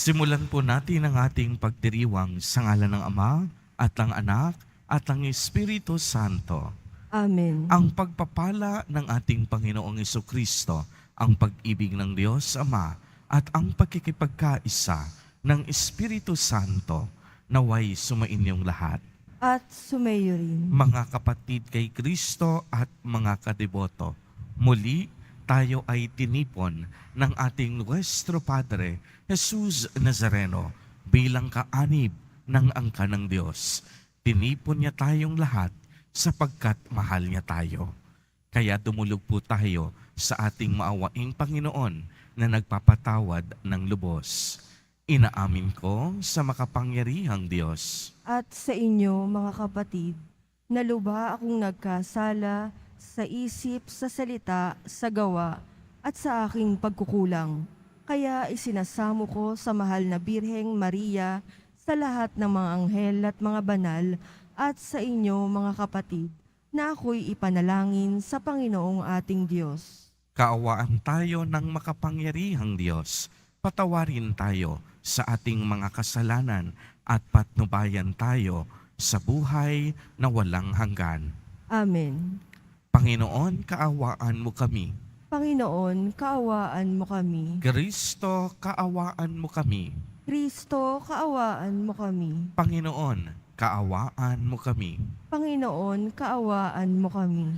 Simulan po natin ang ating pagdiriwang sa ngalan ng Ama at ng Anak at ng Espiritu Santo. Amen. Ang pagpapala ng ating Panginoong Jesucristo, ang pag-ibig ng Diyos Ama at ang pagkikipagkaisa ng Espiritu Santo naway sumainyong lahat. At sumayo rin. Mga kapatid kay Kristo at mga kadeboto, muli tayo ay tinipon ng ating Nuestro Padre, Jesus Nazareno, bilang kaanib ng angka ng Diyos. Tinipon niya tayong lahat sapagkat mahal niya tayo. Kaya dumulog po tayo sa ating maawaing Panginoon na nagpapatawad ng lubos. Inaamin ko sa makapangyarihang Diyos At sa inyo, mga kapatid, na lubha akong nagkasala sa isip, sa salita, sa gawa, at sa aking pagkukulang. Kaya isinasamo ko sa mahal na Birheng Maria, sa lahat ng mga anghel at mga banal, at sa inyo, mga kapatid, na ako'y ipanalangin sa Panginoong ating Diyos. Kaawaan tayo ng makapangyarihang Diyos. Patawarin tayo sa ating mga kasalanan at patnubayan tayo sa buhay na walang hanggan. Amen. Panginoon, kaawaan mo kami. Panginoon, kaawaan mo kami. Kristo, kaawaan mo kami. Kristo, kaawaan mo kami. Panginoon, kaawaan mo kami. Panginoon, kaawaan mo kami.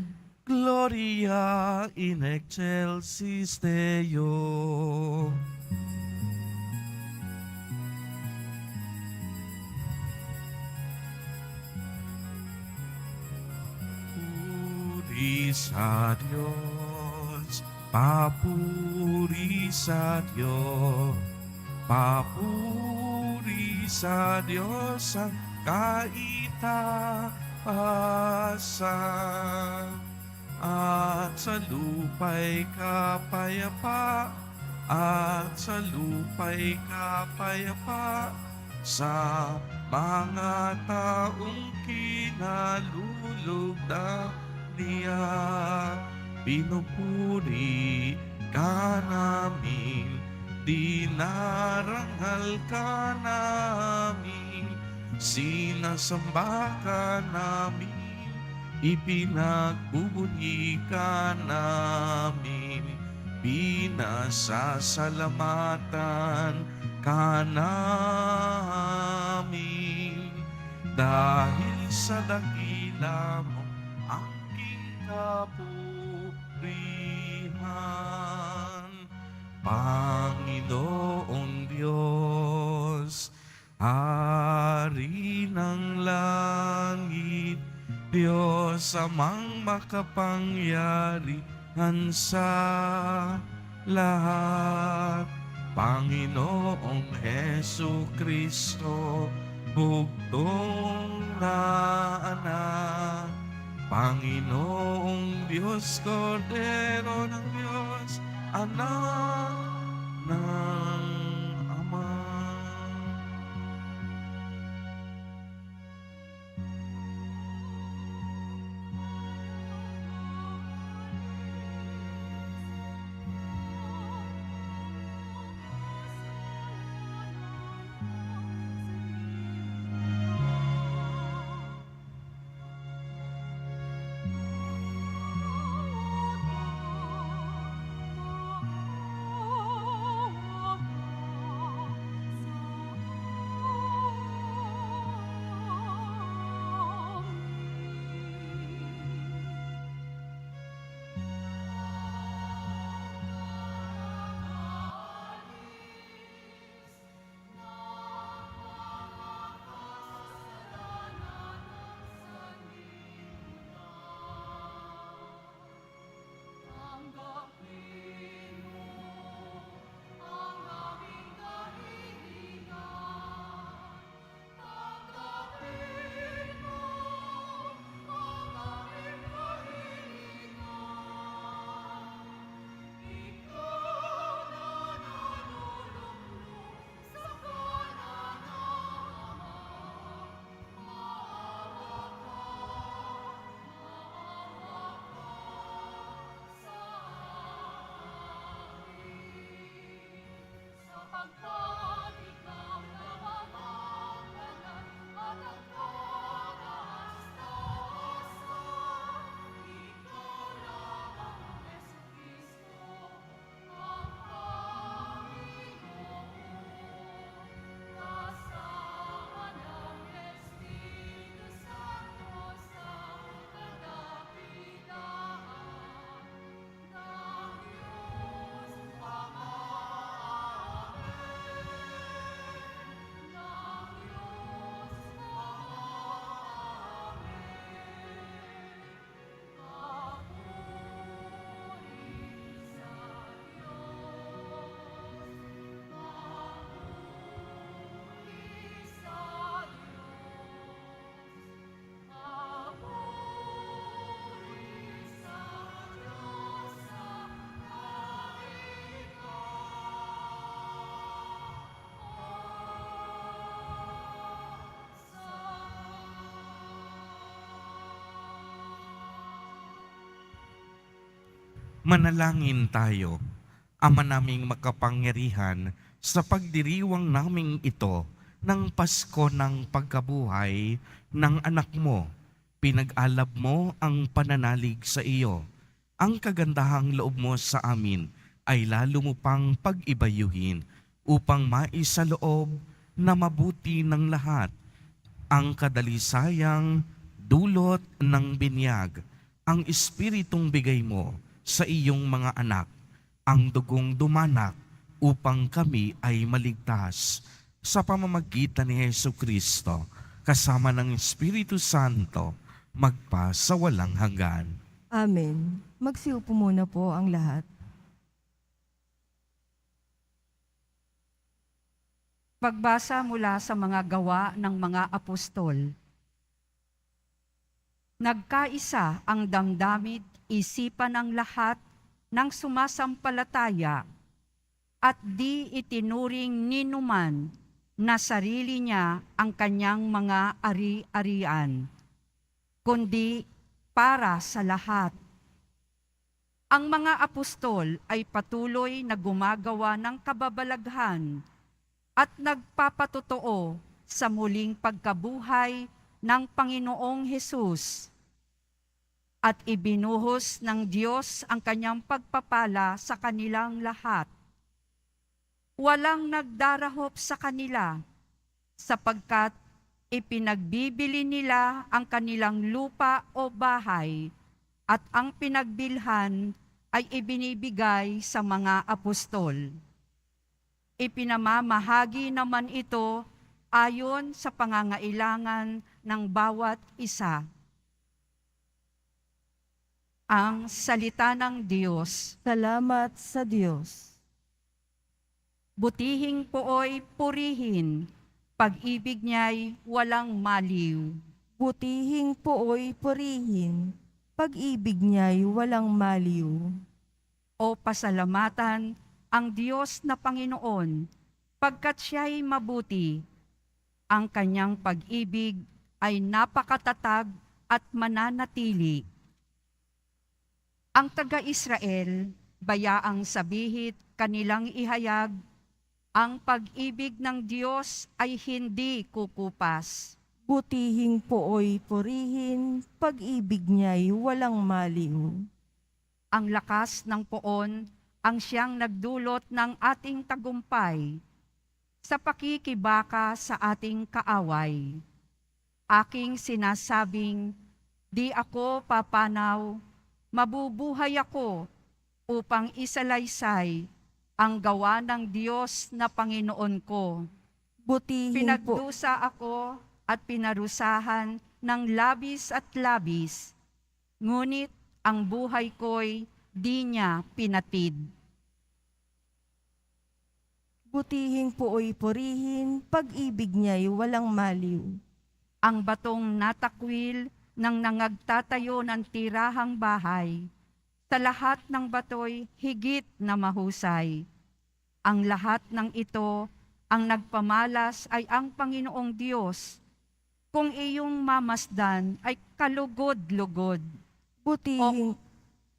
Gloria in excelsis Deo. Papuri sa Diyos, papuri sa Diyos, papuri sa Diyos ang kaitaasan. At sa lupa'y kapayapa, at sa lupa'y kapayapa, sa mga taong kinalulugdan niya. Pinupuri ka namin, dinarangal ka namin, sinasamba ka namin, ipinagbubunyi ka namin, pinasasalamatan ka namin. Dahil sa dakila mo aking kapurihan, Panginoong Diyos, Hari ng langit, Diyos amang makapangyarihan sa lahat, Panginoong Jesucristo, bugtong na anak, Panginoong Diyos, Kordero ng Diyos, anak ng Ama. Manalangin tayo. Ama naming makapangyarihan, sa pagdiriwang naming ito ng Pasko ng pagkabuhay ng anak mo, pinag-alab mo ang pananalig sa iyo. Ang kagandahang loob mo sa amin ay lalo mo pang pag-ibayuhin upang maisaloob na mabuti ng lahat ang kadalisayang dulot ng binyag, ang espiritong bigay mo sa iyong mga anak, ang dugong dumanak upang kami ay maligtas sa pamamagitan ni Hesu Kristo, kasama ng Espiritu Santo, magpa sa walang hanggan. Amen. Magsiupo muna po ang lahat. Pagbasa mula sa mga gawa ng mga apostol. Nagkaisa ang damdamit, isipan ng lahat ng sumasampalataya at di itinuring ninuman na sarili niya ang kanyang mga ari-arian, kundi para sa lahat. Ang mga apostol ay patuloy na gumagawa ng kababalaghan at nagpapatotoo sa muling pagkabuhay ng Panginoong Hesus. At ibinuhos ng Diyos ang kanyang pagpapala sa kanilang lahat. Walang nagdarahop sa kanila, sapagkat ipinagbibili nila ang kanilang lupa o bahay, at ang pinagbilhan ay ibinibigay sa mga apostol. Ipinamamahagi naman ito ayon sa pangangailangan ng bawat isa. Ang salita ng Diyos. Salamat sa Diyos. Butihing pooy purihin, pag-ibig niya'y walang maliw. Butihing pooy purihin, pag-ibig niya'y walang maliw. O pasalamatan ang Diyos na Panginoon, pagkat siya'y mabuti. Ang kanyang pag-ibig ay napakatatag at mananatili. Ang taga-Israel, bayaang sabihit kanilang ihayag, ang pag-ibig ng Diyos ay hindi kukupas. Butihing pooy purihin, pag-ibig niya'y walang maliw. Ang lakas ng poon ang siyang nagdulot ng ating tagumpay sa pakikibaka sa ating kaaway. Aking sinasabing, di ako papanaw, mabubuhay ako upang isalaysay ang gawa ng Diyos na Panginoon ko. Butihing po... Pinagdusa ako at pinarusahan ng labis at labis, ngunit ang buhay ko'y di niya pinatid. Butihing pooy purihin, pag-ibig niya'y walang maliw. Ang batong natakwil ng nangagtatayo ng tirahang bahay, sa lahat ng bato'y higit na mahusay. Ang lahat ng ito, ang nagpamalas ay ang Panginoong Diyos. Kung iyong mamasdan ay kalugod-lugod. Butihing...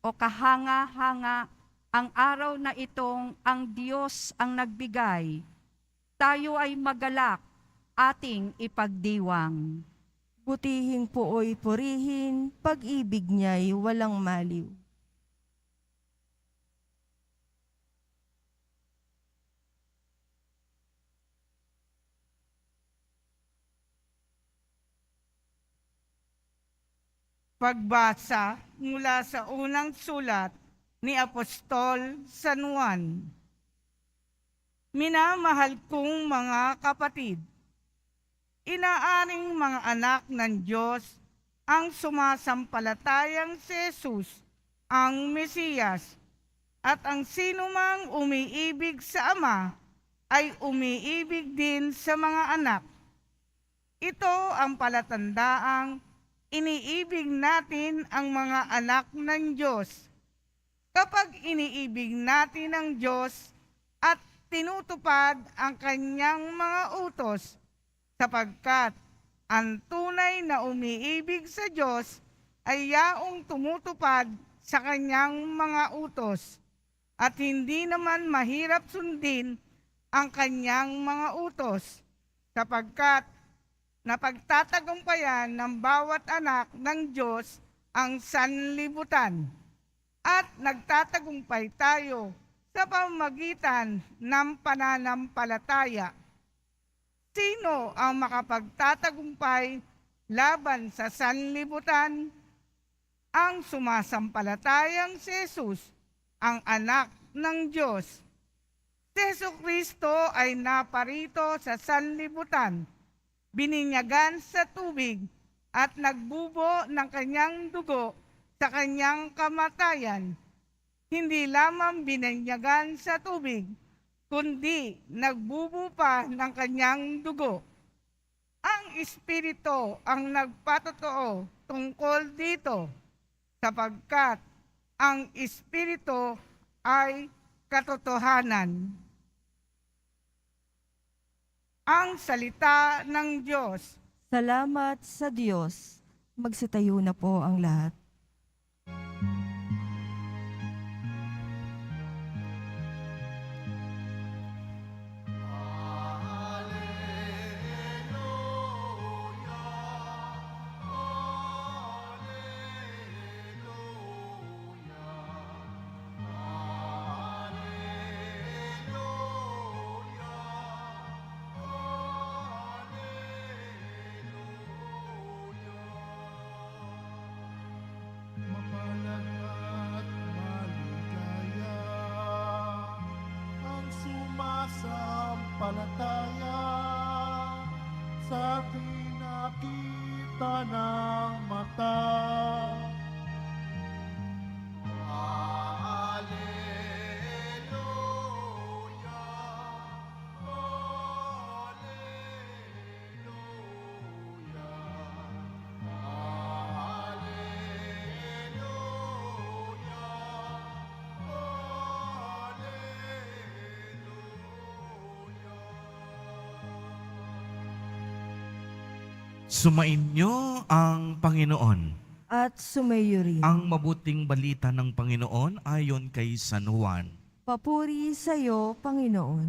O kahanga-hanga ang araw na itong ang Diyos ang nagbigay. Tayo ay magalak, ating ipagdiwang. Butihing pooy purihin, pag-ibig niya'y walang maliw. Pagbasa mula sa unang sulat ni Apostol San Juan. Minamahal kong mga kapatid, inaaring mga anak ng Diyos ang sumasampalatayang si Jesus ang Mesiyas, at ang sinumang umiibig sa Ama ay umiibig din sa mga anak. Ito ang palatandaang iniibig natin ang mga anak ng Diyos, kapag iniibig natin ang Diyos at tinutupad ang kanyang mga utos, sapagkat ang tunay na umiibig sa Diyos ay yaong tumutupad sa kanyang mga utos at hindi naman mahirap sundin ang kanyang mga utos sapagkat napagtatagumpayan ng bawat anak ng Diyos ang sanlibutan at nagtatagumpay tayo sa pamamagitan ng pananampalataya. Sino ang makapagtatagumpay laban sa sanlibutan? Ang sumasampalatayang si Jesus, ang anak ng Diyos. Si Jesucristo ay naparito sa sanlibutan, bininyagan sa tubig at nagbubo ng kanyang dugo sa kanyang kamatayan. Hindi lamang bininyagan sa tubig, kundi nagbubo pa ng kanyang dugo. Ang Espiritu ang nagpatotoo tungkol dito, sapagkat ang Espiritu ay katotohanan. Ang salita ng Diyos. Salamat sa Diyos. Magsitayo na po ang lahat. Mapalang at maligaya ang sumasampalataya sa tinakita ng mata. Alleluia, Sumainyo ang Panginoon. At sumayo rin. Ang mabuting balita ng Panginoon ayon kay San Juan. Papuri sa iyo, Panginoon.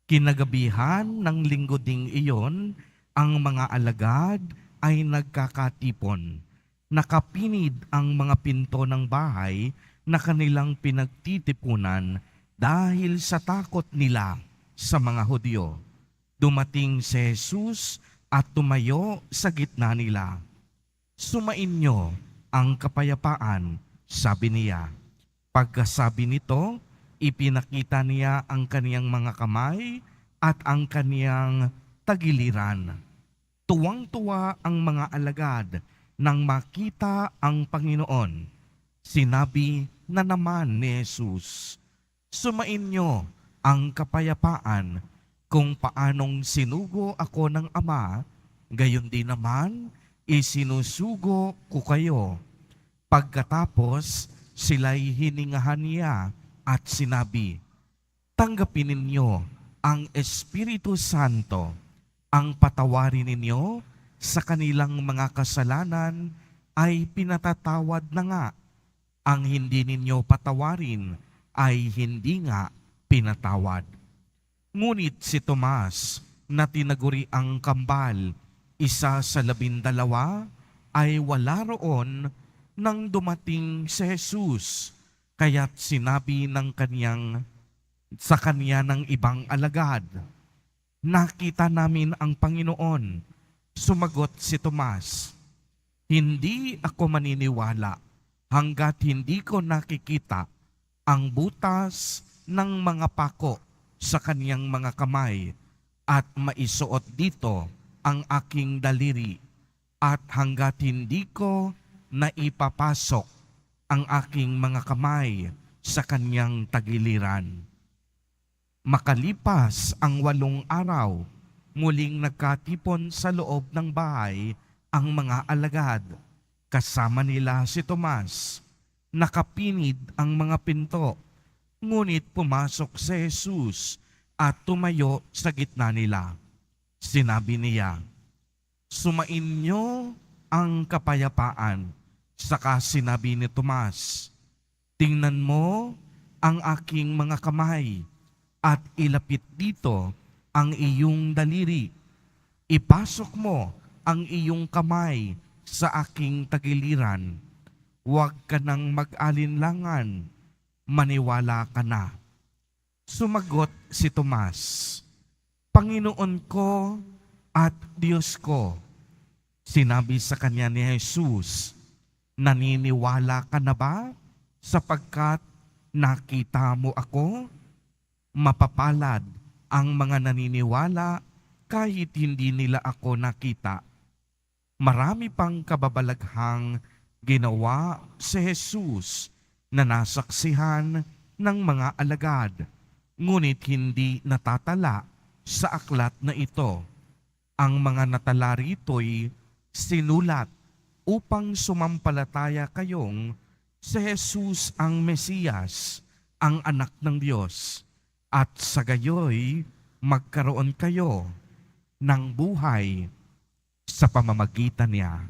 Kinagabihan ng linggo ding iyon, ang mga alagad ay nagkakatipon. Nakapinid ang mga pinto ng bahay na kanilang pinagtitipunan dahil sa takot nila sa mga Hudyo. Dumating si Jesus at tumayo sa gitna nila. Sumainyo ang kapayapaan, sabi niya. Pagkasabi nito, ipinakita niya ang kaniyang mga kamay at ang kaniyang tagiliran. Tuwang-tuwa ang mga alagad nang makita ang Panginoon. Sinabi na naman ni Jesus, sumainyo ang kapayapaan. Kung paanong sinugo ako ng Ama, gayon din naman isinusugo ko kayo. Pagkatapos, sila'y hiningahan niya at sinabi, tanggapin ninyo ang Espiritu Santo. Ang patawarin ninyo sa kanilang mga kasalanan ay pinatatawad na nga. Ang hindi ninyo patawarin ay hindi nga pinatawad. Ngunit si Tomas na tinaguri ang kambal, isa sa 12, ay wala roon nang dumating si Jesus. Kaya't sinabi sa kanya ng ibang alagad, nakita namin ang Panginoon. Sumagot si Tomas, hindi ako maniniwala hanggat hindi ko nakikita ang butas ng mga pako sa kaniyang mga kamay at maisuot dito ang aking daliri at hanggat hindi ko naipapasok ang aking mga kamay sa kaniyang tagiliran. Makalipas ang 8 araw, muling nagkatipon sa loob ng bahay ang mga alagad. Kasama nila si Tomas. Nakapinid ang mga pinto. Ngunit pumasok si Jesus at tumayo sa gitna nila. Sinabi niya, sumainyo ang kapayapaan. Saka sinabi ni Tomas, tingnan mo ang aking mga kamay at ilapit dito ang iyong daliri. Ipasok mo ang iyong kamay sa aking tagiliran. Huwag ka nang mag-alinlangan, maniwala ka na. Sumagot si Tomas, Panginoon ko at Diyos ko. Sinabi sa kanya ni Jesus, naniniwala ka na ba sapagkat nakita mo ako? Mapapalad ang mga naniniwala kahit hindi nila ako nakita. Marami pang kababalaghang ginawa si Jesus na nasaksihan ng mga alagad, ngunit hindi natatala sa aklat na ito. Ang mga natala rito'y sinulat upang sumampalataya kayong si Jesus ang Mesiyas, ang anak ng Diyos, at sa gayoy magkaroon kayo ng buhay sa pamamagitan niya.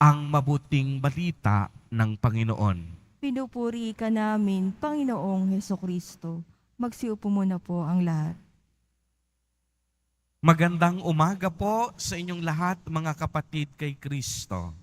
Ang mabuting balita ng Panginoon. Pinupuri ka namin, Panginoong Hesukristo. Magsiupo muna po ang lahat. Magandang umaga po sa inyong lahat, mga kapatid kay Kristo.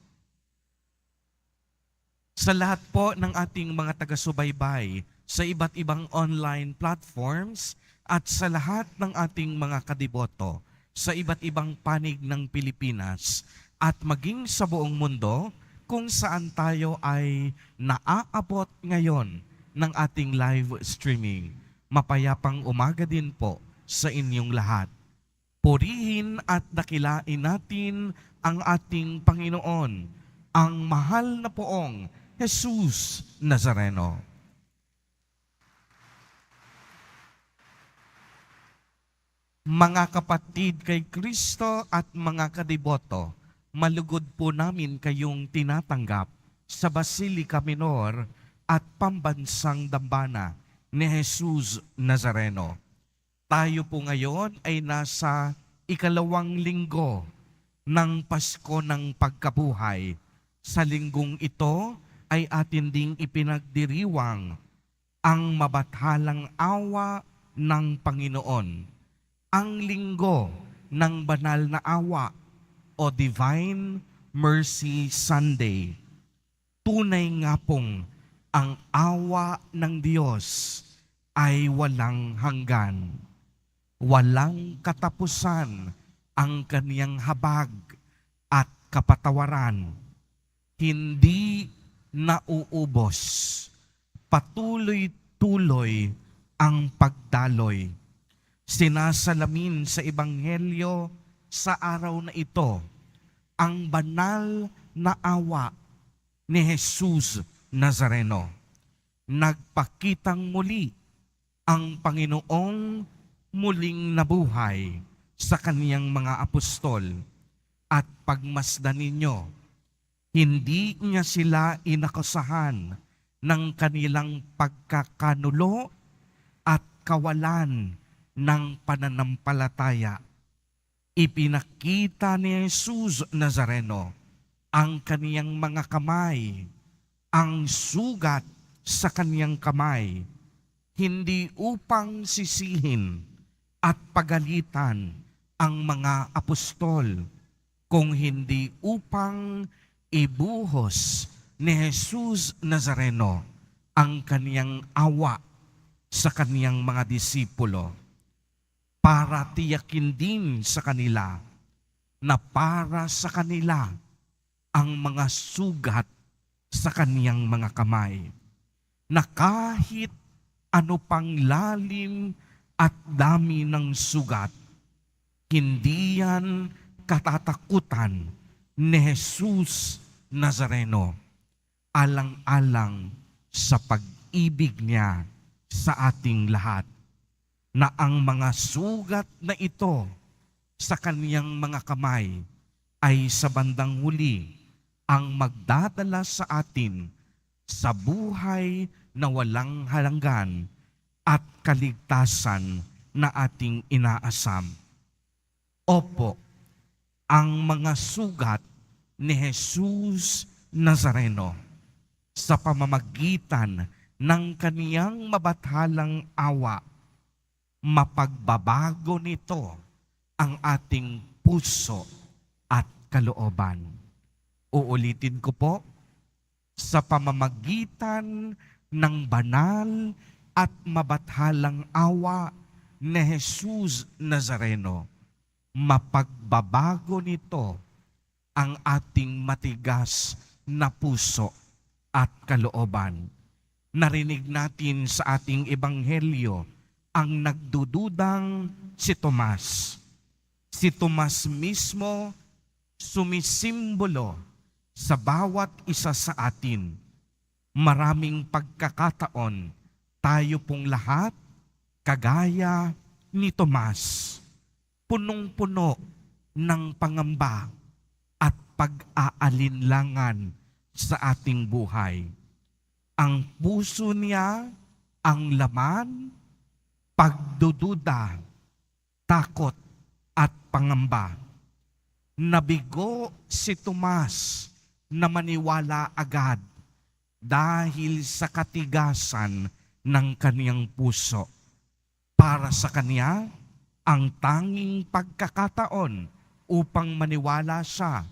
Sa lahat po ng ating mga taga-subaybay sa iba't ibang online platforms at sa lahat ng ating mga kadiboto sa iba't ibang panig ng Pilipinas at maging sa buong mundo kung saan tayo ay naaabot ngayon ng ating live streaming. Mapayapang umaga din po sa inyong lahat. Purihin at dakilain natin ang ating Panginoon, ang mahal na poong Jesus Nazareno. Mga kapatid kay Kristo at mga kadiboto, malugod po namin kayong tinatanggap sa Basilica Minor at Pambansang Dambana ni Jesus Nazareno. Tayo po ngayon ay nasa ikalawang linggo ng Pasko ng Pagkabuhay. Sa linggong ito ay atin ding ipinagdiriwang ang mabathalang awa ng Panginoon. Ang linggo ng banal na awa o Divine Mercy Sunday. Tunay nga pong ang awa ng Diyos ay walang hanggan. Walang katapusan ang kaniyang habag at kapatawaran. Hindi nauubos. Patuloy-tuloy ang pagdaloy. Sinasalamin sa Ebanghelyo sa araw na ito ang banal na awa ni Jesus Nazareno. Nagpakitang muli ang Panginoong muling nabuhay sa kaniyang mga apostol. At pagmasdan ninyo, hindi niya sila inakusahan ng kanilang pagkakanulo at kawalan ng pananampalataya. Ipinakita ni Jesus Nazareno ang kaniyang mga kamay, ang sugat sa kaniyang kamay, hindi upang sisihin at pagalitan ang mga apostol, kung hindi upang ibuhos ni Jesus Nazareno ang kaniyang awa sa kaniyang mga disipulo, para tiyakin din sa kanila na para sa kanila ang mga sugat sa kaniyang mga kamay, na kahit ano pang lalim at dami ng sugat, hindi yan katatakutan ni Jesus Nazareno, alang-alang sa pag-ibig niya sa ating lahat, na ang mga sugat na ito sa kaniyang mga kamay ay sa bandang huli ang magdadala sa atin sa buhay na walang halanggan at kaligtasan na ating inaasam. Opo, ang mga sugat ni Jesus Nazareno. Sa pamamagitan ng kaniyang mabathalang awa, mapagbabago nito ang ating puso at kalooban. Uulitin ko po, sa pamamagitan ng banal at mabathalang awa ni Jesus Nazareno, mapagbabago nito ang ating matigas na puso at kalooban. Narinig natin sa ating ebanghelyo ang nagdududang si Tomas. Si Tomas mismo sumisimbolo sa bawat isa sa atin. Maraming pagkakataon, tayo pong lahat, kagaya ni Tomas, punong-puno ng pangamba at pag-aalinlangan sa ating buhay. Ang puso niya, ang laman, pagdududa, takot at pangamba. Nabigo si Tomas na maniwala agad dahil sa katigasan ng kaniyang puso. Para sa kanya, ang tanging pagkakataon upang maniwala siya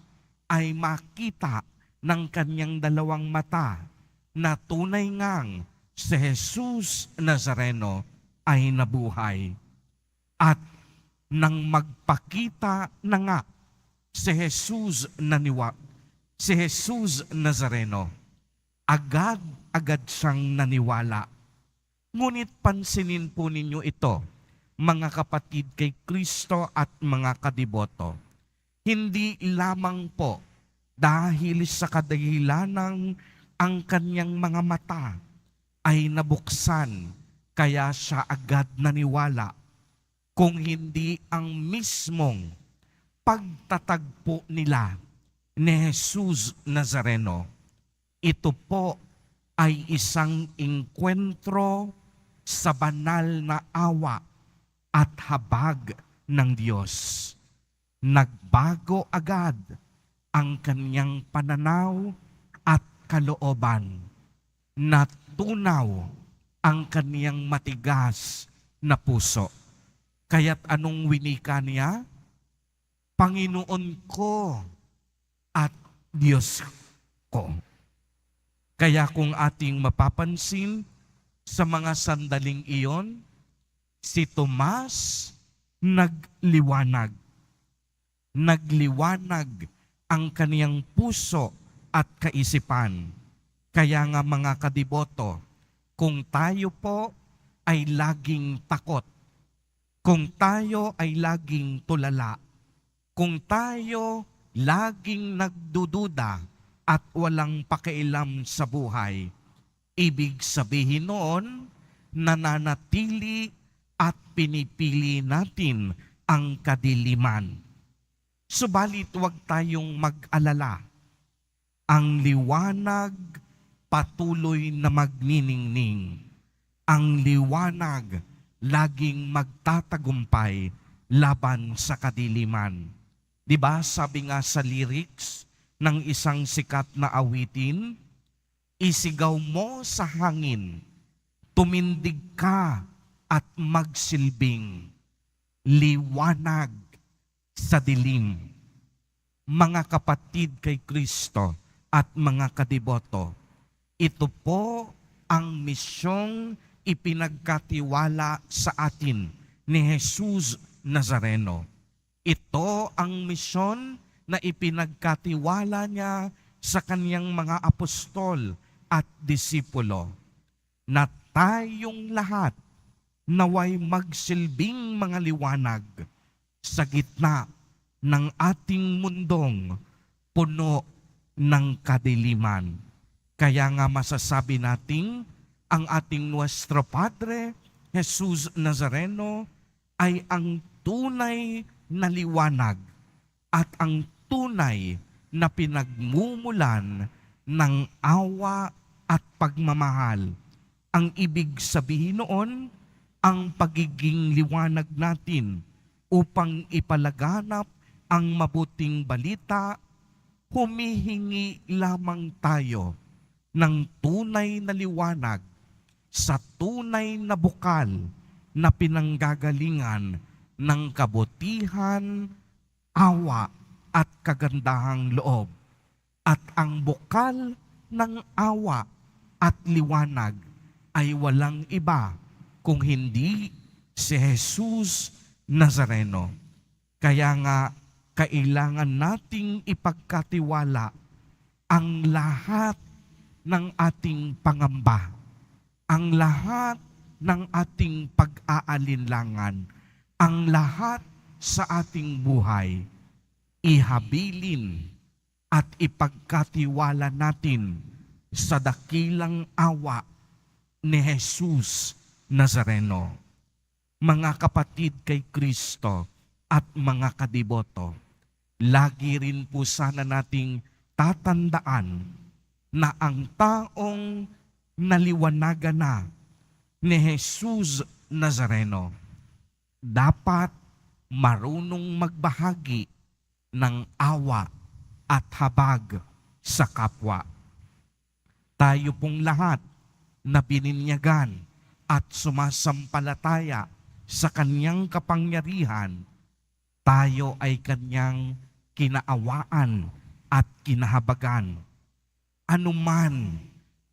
ay makita ng kaniyang dalawang mata na tunay ngang si Jesus Nazareno ay nabuhay. At nang magpakita na nga si Jesus Nazareno, agad siyang naniwala. Ngunit pansinin po ninyo ito, mga kapatid kay Kristo at mga kadiboto. Hindi lamang po dahil sa kadahilanang ang kanyang mga mata ay nabuksan, kaya siya agad naniwala, kung hindi ang mismong pagtatagpo nila ni Jesus Nazareno. Ito po ay isang engkwentro sa banal na awa at habag ng Diyos. Nagbago agad ang kanyang pananaw at kalooban. Natunaw ang kaniyang matigas na puso. Kaya't anong winika niya? Panginoon ko at Diyos ko. Kaya kung ating mapapansin sa mga sandaling iyon, si Tomas nagliwanag. Nagliwanag ang kaniyang puso at kaisipan. Kaya nga mga kadiboto, kung tayo po ay laging takot, kung tayo ay laging tulala, kung tayo laging nagdududa at walang pakialam sa buhay, ibig sabihin noon, nananatili at pinipili natin ang kadiliman. Subalit huwag tayong mag-alala. Ang liwanag patuloy na magniningning. Ang liwanag laging magtatagumpay laban sa kadiliman. Diba sabi nga sa lyrics ng isang sikat na awitin, isigaw mo sa hangin, tumindig ka at magsilbing liwanag sa dilim. Mga kapatid kay Kristo at mga kadiboto, ito po ang misyong ipinagkatiwala sa atin ni Jesus Nazareno. Ito ang misyon na ipinagkatiwala niya sa kaniyang mga apostol at disipulo, na tayong lahat naway magsilbing mga liwanag sa gitna ng ating mundong puno ng kadiliman. Kaya nga masasabi nating ang ating Nuestro Padre, Jesus Nazareno, ay ang tunay na liwanag at ang tunay na pinagmumulan ng awa at pagmamahal. Ang ibig sabihin noon, ang pagiging liwanag natin upang ipalaganap ang mabuting balita humihingi lamang tayo ng tunay na liwanag sa tunay na bukal na pinanggagalingan ng kabutihan, awa at kagandahang loob. At ang bukal ng awa at liwanag ay walang iba kung hindi si Jesus Nazareno. Kaya nga, kailangan nating ipagkatiwala ang lahat ng ating pangamba, ang lahat ng ating pag-aalinlangan, ang lahat sa ating buhay, ihabilin at ipagkatiwala natin sa dakilang awa ni Jesus Nazareno. Mga kapatid kay Kristo at mga kadiboto, lagi rin po sana nating tatandaan na ang taong naliwanagan na ni Jesus Nazareno dapat marunong magbahagi ng awa at habag sa kapwa. Tayo pong lahat na bininyagan at sumasampalataya sa kanyang kapangyarihan, tayo ay kanyang kinaawaan at kinahabagan. Anuman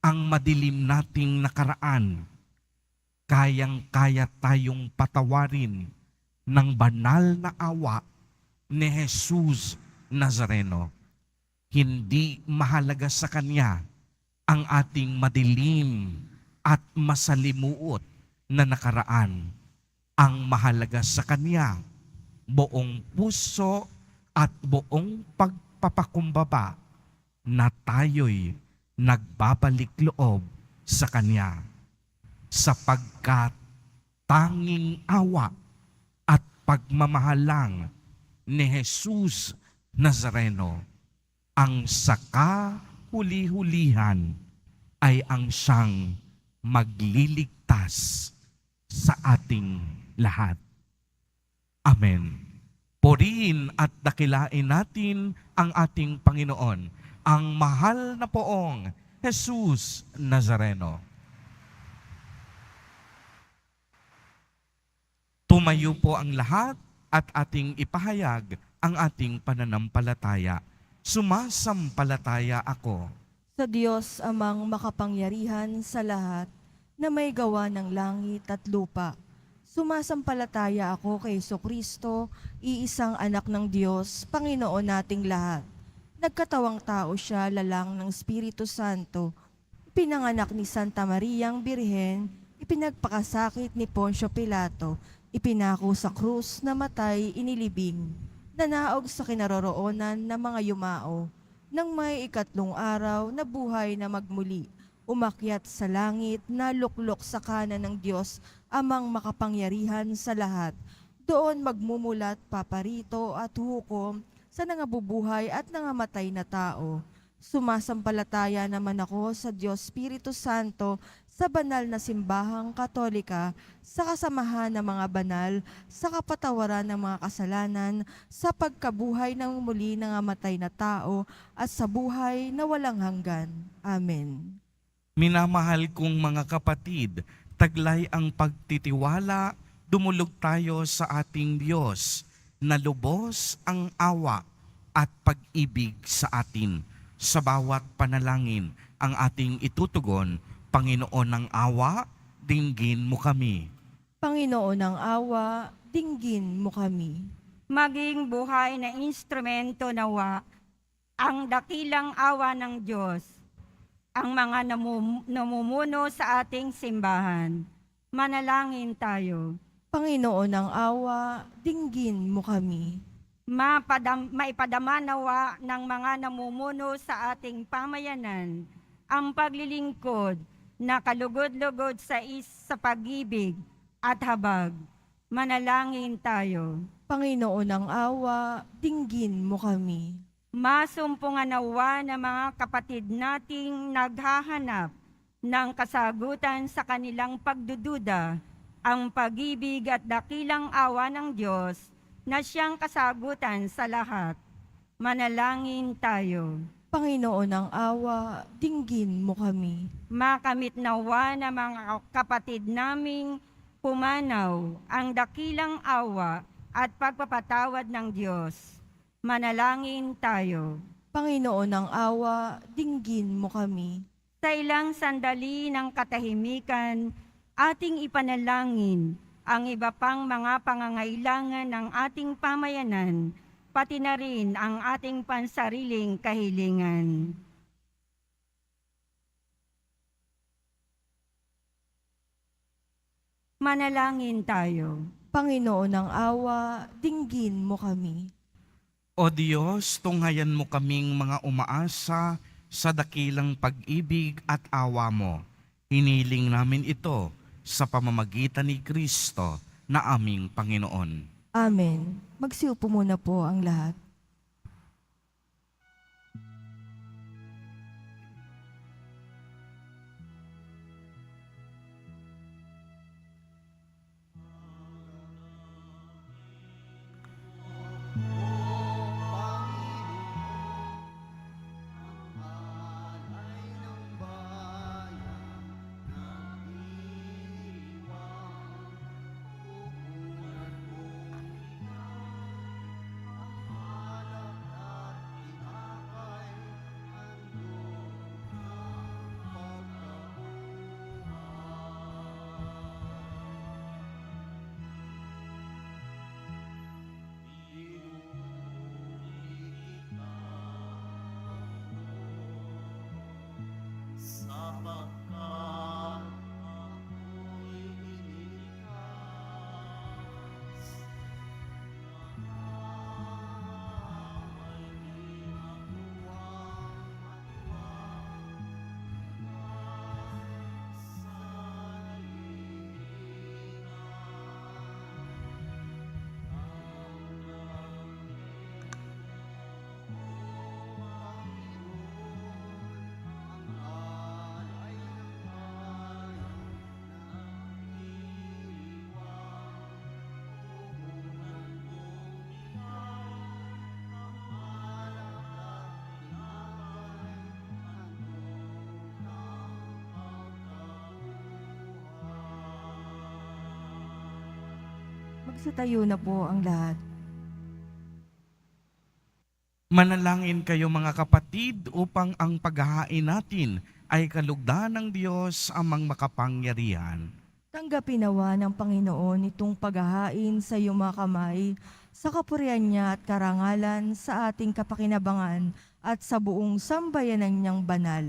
ang madilim nating nakaraan, kayang-kaya tayong patawarin ng banal na awa ni Jesus Nazareno. Hindi mahalaga sa Kanya ang ating madilim at masalimuot na nakaraan. Ang mahalaga sa Kanya, buong puso at buong pagpapakumbaba na tayo'y nagbabalik loob sa Kanya. Sapagkat tanging awa at pagmamahalang ni Jesus Nazareno ang sakahuli-hulihan ay ang siyang magliligtas sa ating lahat. Amen. Purihin at dakilain natin ang ating Panginoon, ang mahal na poong Jesus Nazareno. Tumayo po ang lahat at ating ipahayag ang ating pananampalataya. Sumasampalataya ako Sa Diyos amang makapangyarihan sa lahat na may gawa ng langit at lupa. Sumasampalataya ako kay Jesucristo, iisang anak ng Diyos, Panginoon nating lahat. Nagkatawang tao siya, lalang ng Espiritu Santo. Ipinanganak ni Santa Mariang Birhen, ipinagpakasakit ni Poncio Pilato, ipinako sa krus, namatay, inilibing, nanaog sa kinaroroonan ng mga yumao. Nang may ikatlong araw, nabuhay na magmuli, umakyat sa langit, naluklok sa kanan ng Diyos, amang makapangyarihan sa lahat. Doon magmumulat paparito at hukom sa nangabubuhay at nangamatay na tao. Sumasampalataya naman ako sa Diyos Espiritu Santo, sa banal na simbahang katolika, sa kasamahan ng mga banal, sa kapatawaran ng mga kasalanan, sa pagkabuhay ng muli ng amatay na tao, at sa buhay na walang hanggan. Amen. Minamahal kong mga kapatid, taglay ang pagtitiwala, dumulog tayo sa ating Diyos, na lubos ang awa at pag-ibig sa atin. Sa bawat panalangin ang ating itutugon, Panginoon ng awa, dinggin mo kami. Panginoon ng awa, dinggin mo kami. Maging buhay na instrumento nawa ang dakilang awa ng Diyos, ang mga namumuno sa ating simbahan. Manalangin tayo. Panginoon ng awa, dinggin mo kami. Maipadama nawa ng mga namumuno sa ating pamayanan ang paglilingkod na kalugod-lugod sa pag-ibig at habag. Manalangin tayo. Panginoon ng awa, dinggin mo kami. Masumpungan nawa ng mga kapatid nating naghahanap ng kasagutan sa kanilang pagdududa, ang pag-ibig at dakilang awa ng Diyos na siyang kasagutan sa lahat. Manalangin tayo. Panginoon ng awa, dinggin mo kami. Makamit nawa ng mga kapatid naming pumanaw ang dakilang awa at pagpapatawad ng Diyos. Manalangin tayo. Panginoon ng awa, dinggin mo kami. Sa ilang sandali ng katahimikan, ating ipanalangin ang iba pang mga pangangailangan ng ating pamayanan, pati na rin ang ating pansariling kahilingan. Manalangin tayo. Panginoon ng awa, dinggin mo kami. O Diyos, tunghayan mo kaming mga umaasa sa dakilang pag-ibig at awa mo. Hiniling namin ito sa pamamagitan ni Kristo na aming Panginoon. Amen. Magsiupo muna po ang lahat. Magsitayo na po ang lahat. Manalangin kayo mga kapatid upang ang paghahain natin ay kalugdan ng Diyos amang makapangyarihan. Tanggapin nawa ng Panginoon itong paghahain sa iyong mga kamay, sa kapurihan niya at karangalan sa ating kapakinabangan at sa buong sambayanan niyang banal.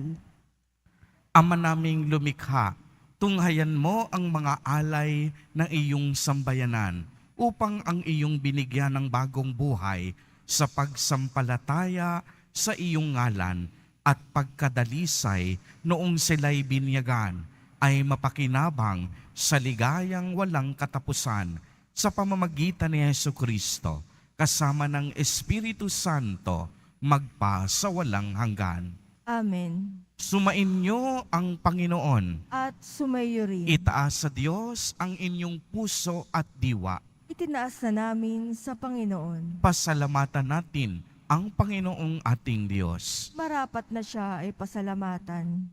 Ama naming lumikha, tunghayan mo ang mga alay ng iyong sambayanan upang ang iyong binigyan ng bagong buhay sa pagsampalataya sa iyong ngalan at pagkadalisay noong sila'y binyagan ay mapakinabang sa ligayang walang katapusan sa pamamagitan ni Jesucristo kasama ng Espiritu Santo magpa sa walang hanggan. Amen. Sumain niyo ang Panginoon. At sumayo rin. Itaas sa Diyos ang inyong puso at diwa. Itinaas na namin sa Panginoon. Pasalamatan natin ang Panginoong ating Diyos. Marapat na siya ay pasalamatan.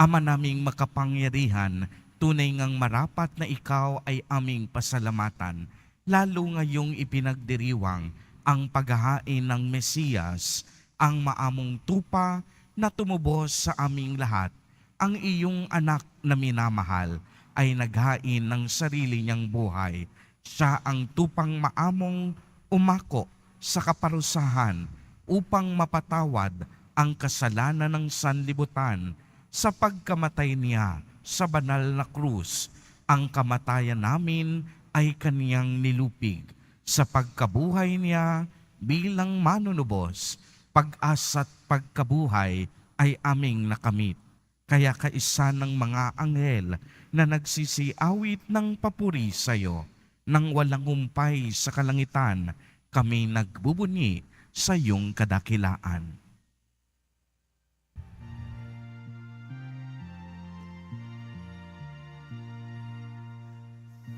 Ama naming makapangyarihan, tunay ngang marapat na ikaw ay aming pasalamatan, lalo ngayong ipinagdiriwang ang paghahain ng Mesiyas, ang maamong tupa na tumubos sa aming lahat. Ang iyong anak na minamahal ay naghain ng sarili niyang buhay. Siya ang tupang maamong umako sa kaparusahan upang mapatawad ang kasalanan ng sanlibutan. Sa pagkamatay niya sa banal na krus, ang kamatayan namin ay kaniyang nilupig. Sa pagkabuhay niya bilang manunubos, pag-asa't pagkabuhay ay aming nakamit. Kaya kaisa ng mga anghel na nagsisiawit ng papuri sa iyo, nang walang humpay sa kalangitan, kami nagbubunyi sa iyong kadakilaan.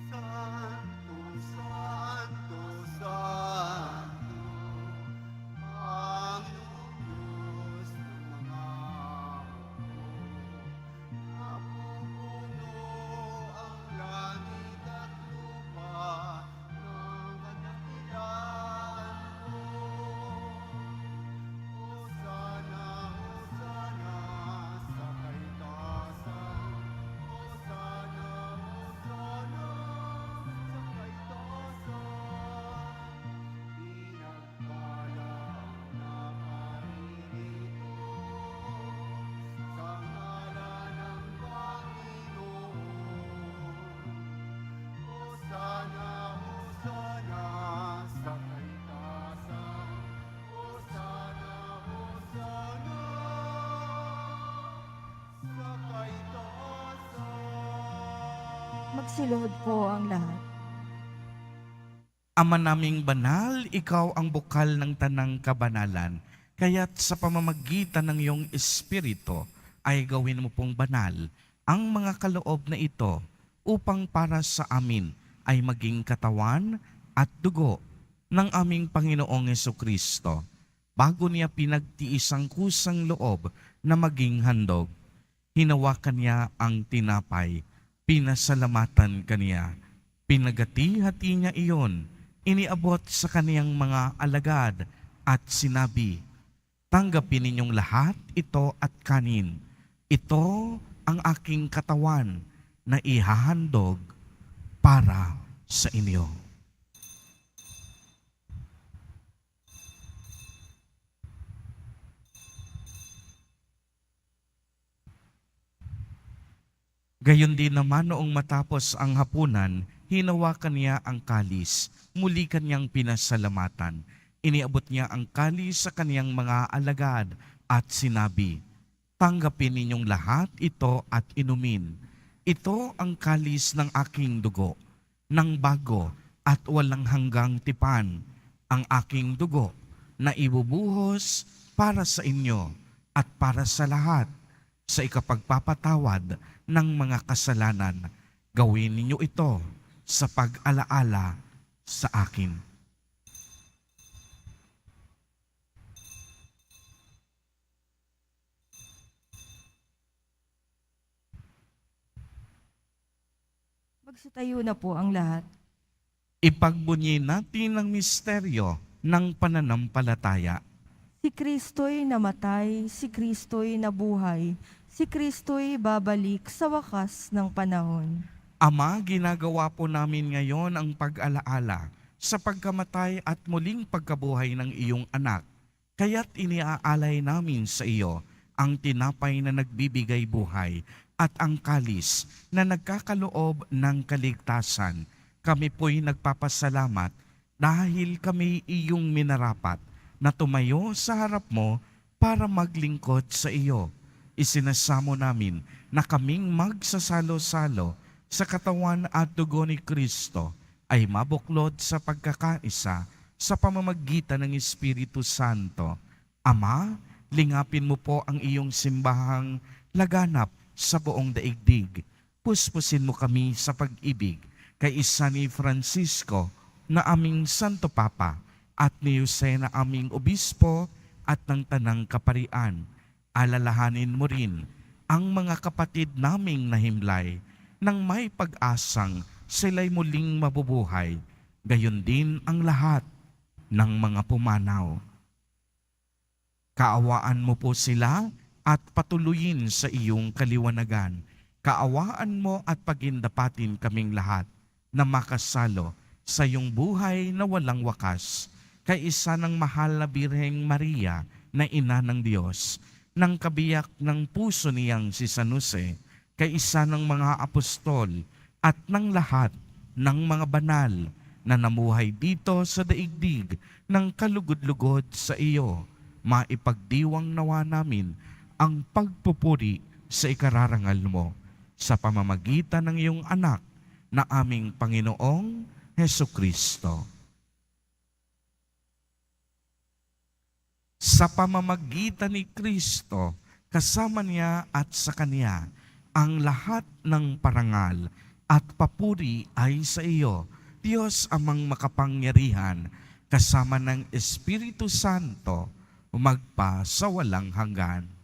Santo, Santo, Santo, Magsilod po ang lahat. Ama naming banal, ikaw ang bukal ng tanang kabanalan. Kaya't sa pamamagitan ng iyong Espiritu ay gawin mo pong banal ang mga kaloob na ito upang para sa amin ay maging katawan at dugo ng aming Panginoong Hesukristo. Bago niya pinagtiis ang kusang loob na maging handog, hinawakan niya ang tinapay, pinasalamatan kaniya, pinagati-hati niya iyon, iniabot sa kaniyang mga alagad at sinabi, "Tanggapin ninyong lahat ito at kanin. Ito ang aking katawan na ihahandog para sa inyo." Gayon din naman noong matapos ang hapunan, hinawakan niya ang kalis, muli kanyang pinasalamatan. Iniabot niya ang kalis sa kaniyang mga alagad at sinabi, "Tanggapin ninyong lahat ito at inumin. Ito ang kalis ng aking dugo, ng bago at walang hanggang tipan, ang aking dugo na ibubuhos para sa inyo at para sa lahat sa ikapagpapatawad ng mga kasalanan. Gawin ninyo ito sa pag-alaala sa akin." Magsitayo na po ang lahat. Ipagbunyi natin ang misteryo ng pananampalataya. Si Kristo'y namatay, si Kristo'y nabuhay, si Kristo'y babalik sa wakas ng panahon. Ama, ginagawa po namin ngayon ang pag-alaala sa pagkamatay at muling pagkabuhay ng iyong anak. Kaya't iniaalay namin sa iyo ang tinapay na nagbibigay buhay at ang kalis na nagkakaloob ng kaligtasan. Kami po'y nagpapasalamat dahil kami iyong minarapat na tumayo sa harap mo para maglingkod sa iyo. Isinasamo namin na kaming magsasalo-salo sa katawan at dugo ni Kristo ay mabuklod sa pagkakaisa sa pamamagitan ng Espiritu Santo. Ama, lingapin mo po ang iyong simbahang laganap sa buong daigdig. Puspusin mo kami sa pag-ibig kay isa ni Francisco na aming Santo Papa at ni Jose na aming Obispo at ng Tanang Kaparian. Alalahanin mo rin ang mga kapatid naming nahimlay nang may pag-asang sila'y muling mabubuhay. Gayon din ang lahat ng mga pumanaw. Kaawaan mo po sila at patuloyin sa iyong kaliwanagan. Kaawaan mo at pagindapatin kaming lahat na makasalo sa iyong buhay na walang wakas. Kay isa ng mahal na Birheng Maria na ina ng Diyos, ng kabiyak ng puso niyang si San Jose, kay isa ng mga apostol at ng lahat ng mga banal na namuhay dito sa daigdig ng kalugod-lugod sa iyo, maipagdiwang nawa namin ang pagpupuri sa ikararangal mo sa pamamagitan ng iyong anak na aming Panginoong Hesukristo. Sa pamamagitan ni Kristo, kasama niya at sa Kanya, ang lahat ng parangal at papuri ay sa iyo, Diyos amang makapangyarihan, kasama ng Espiritu Santo, magpa sa walang hanggan.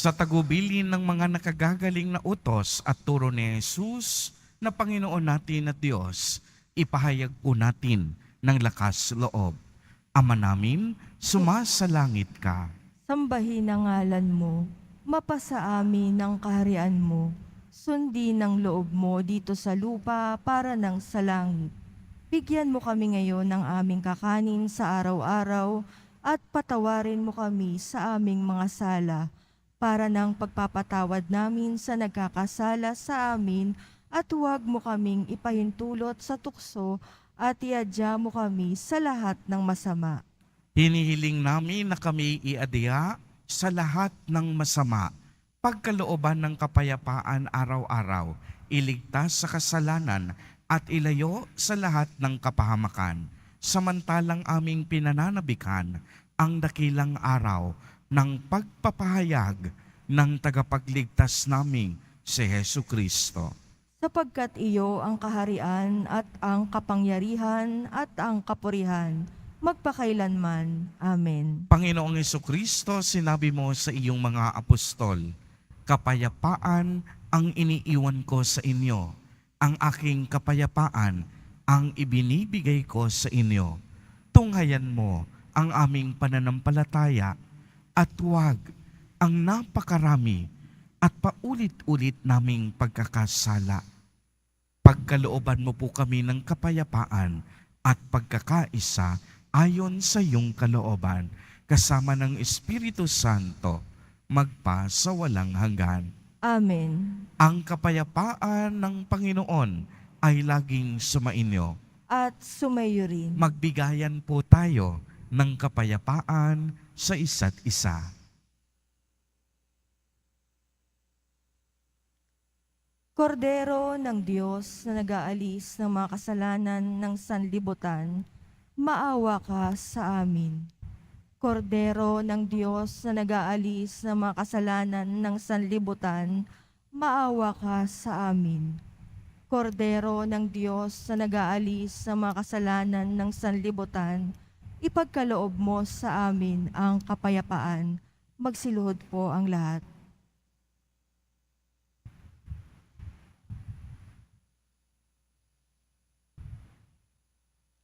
Sa tagubilin ng mga nakagagaling na utos at turo ni Jesus na Panginoon natin at Diyos, ipahayag po natin ng lakas loob. Ama namin, sumasalangit ka. Sambahin ang ngalan mo, mapasa amin ang kaharian mo, sundin ang loob mo dito sa lupa para ng sa langit. Bigyan mo kami ngayon ng aming kakanin sa araw-araw at patawarin mo kami sa aming mga sala para ng pagpapatawad namin sa nagkakasala sa amin at huwag mo kaming ipahintulot sa tukso at iadya mo kami sa lahat ng masama. Hinihiling namin na kami iadya sa lahat ng masama, pagkalooban ng kapayapaan araw-araw, iligtas sa kasalanan at ilayo sa lahat ng kapahamakan. Samantalang aming pinananabikan ang dakilang araw ng pagpapahayag ng tagapagligtas naming si Hesu Kristo. Sapagkat iyo ang kaharian at ang kapangyarihan at ang kapurihan, magpakailanman. Amen. Panginoong Kristo, sinabi mo sa iyong mga apostol, kapayapaan ang iniiwan ko sa inyo, ang aking kapayapaan ang ibinibigay ko sa inyo. Tunghayan mo ang aming pananampalataya at huwag ang napakarami at paulit-ulit naming pagkakasala. Pagkalooban mo po kami ng kapayapaan at pagkakaisa ayon sa iyong kalooban, kasama ng Espiritu Santo, magpa sa walang hanggan. Amen. Ang kapayapaan ng Panginoon ay laging sumainyo. At sumayo rin. Magbigayan po tayo ng kapayapaan sa isa't isa. Kordero ng Diyos na nag-aalis ng mga kasalanan ng sanlibutan, maawa ka sa amin. Kordero ng Diyos na nag-aalis ng mga kasalanan ng sanlibutan, maawa ka sa amin. Kordero ng Diyos na nag-aalis ng mga kasalanan ng sanlibutan, ipagkaloob mo sa amin ang kapayapaan. Magsiluhod po ang lahat.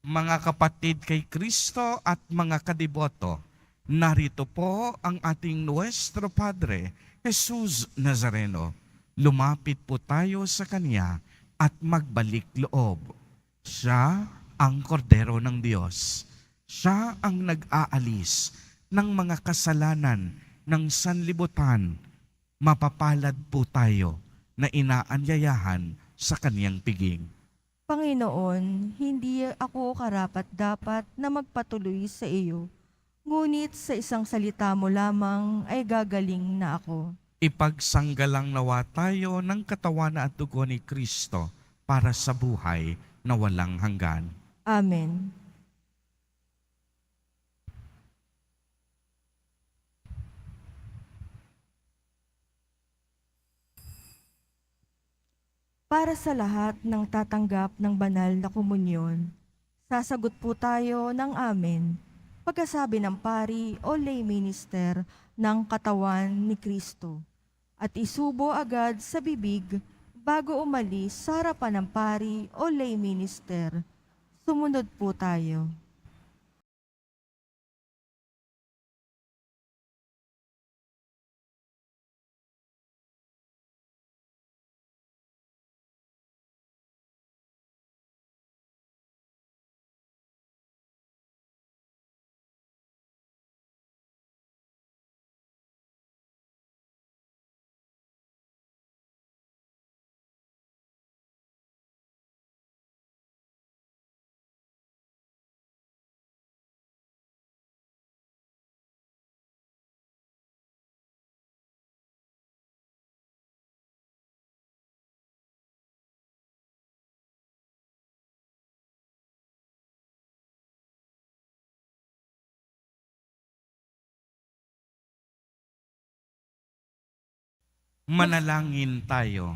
Mga kapatid kay Kristo at mga kadiboto, narito po ang ating Nuestro Padre, Jesus Nazareno. Lumapit po tayo sa Kanya at magbalik loob. Siya ang kordero ng Diyos. Siya ang nag-aalis ng mga kasalanan ng sanlibutan. Mapapalad po tayo na inaanyayahan sa Kaniyang piging. Panginoon, hindi ako karapat-dapat na magpatuloy sa iyo, ngunit sa isang salita mo lamang ay gagaling na ako. Ipagsanggalang nawa tayo ng katawan at dugo ni Kristo para sa buhay na walang hanggan. Amen. Para sa lahat ng tatanggap ng banal na komunyon, sasagot po tayo ng amen pagkasabi ng pari o lay minister ng katawan ni Kristo at isubo agad sa bibig bago umalis sa harapan ng pari o lay minister. Sumunod po tayo. Manalangin tayo.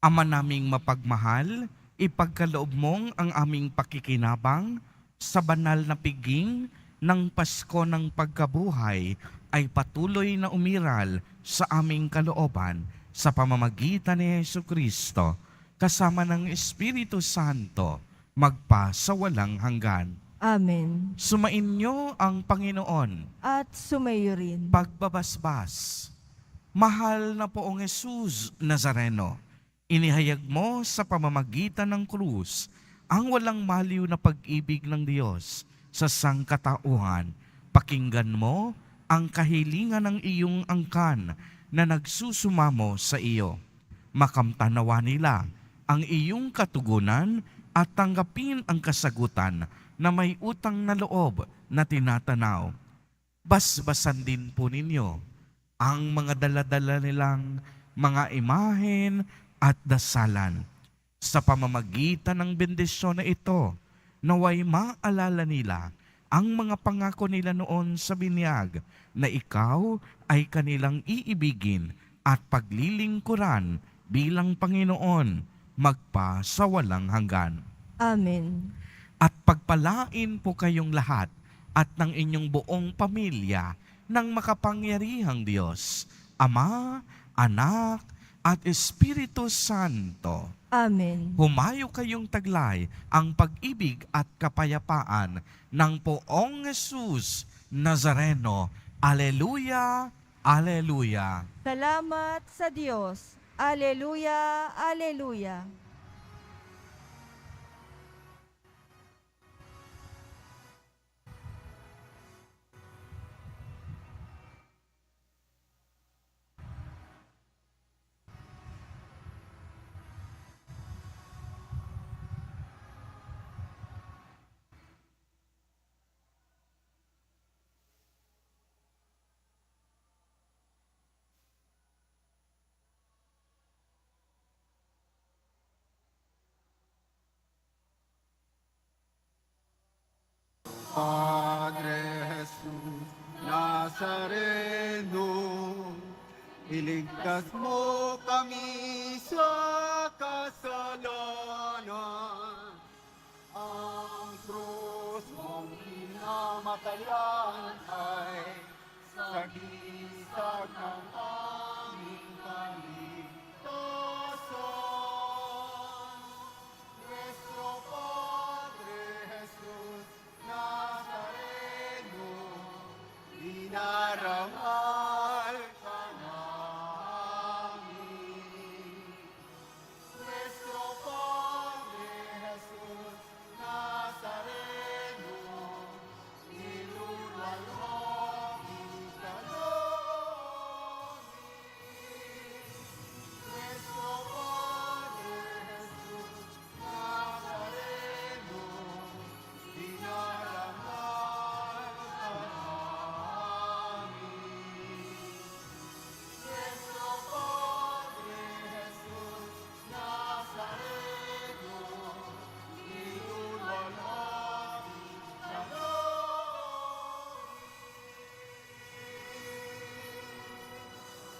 Ama naming mapagmahal, ipagkaloob mong ang aming pakikinabang sa banal na piging ng Pasko ng pagkabuhay ay patuloy na umiral sa aming kalooban sa pamamagitan ni Hesu Kristo kasama ng Espiritu Santo magpa sa walang hanggan. Amen. Sumainyo ang Panginoon. At sumayo rin. Pagbabasbas. Mahal na poong Jesus Nazareno, inihayag mo sa pamamagitan ng krus ang walang maliw na pag-ibig ng Diyos sa sangkatauhan. Pakinggan mo ang kahilingan ng iyong angkan na nagsusumamo sa iyo. Makamtanawa nila ang iyong katugunan at tanggapin ang kasagutan na may utang na loob na tinatanaw. Basbasan din po ninyo ang mga daladala nilang mga imahen at dasalan. Sa pamamagitan ng bendisyon na ito, naway maalala nila ang mga pangako nila noon sa binyag na ikaw ay kanilang iibigin at paglilingkuran bilang Panginoon magpa sa walang hanggan. Amen. At pagpalain po kayong lahat at ng inyong buong pamilya ng makapangyarihang Diyos, Ama, Anak, at Espiritu Santo. Amen. Humayo kayong taglay ang pag-ibig at kapayapaan ng poong Jesus Nazareno. Aleluya, aleluya. Salamat sa Diyos. Aleluya, aleluya. Padre Jesus Nazareno, iligtas mo kami sa kasalanan. Ang krus mong pinamatayan ay sagisag ng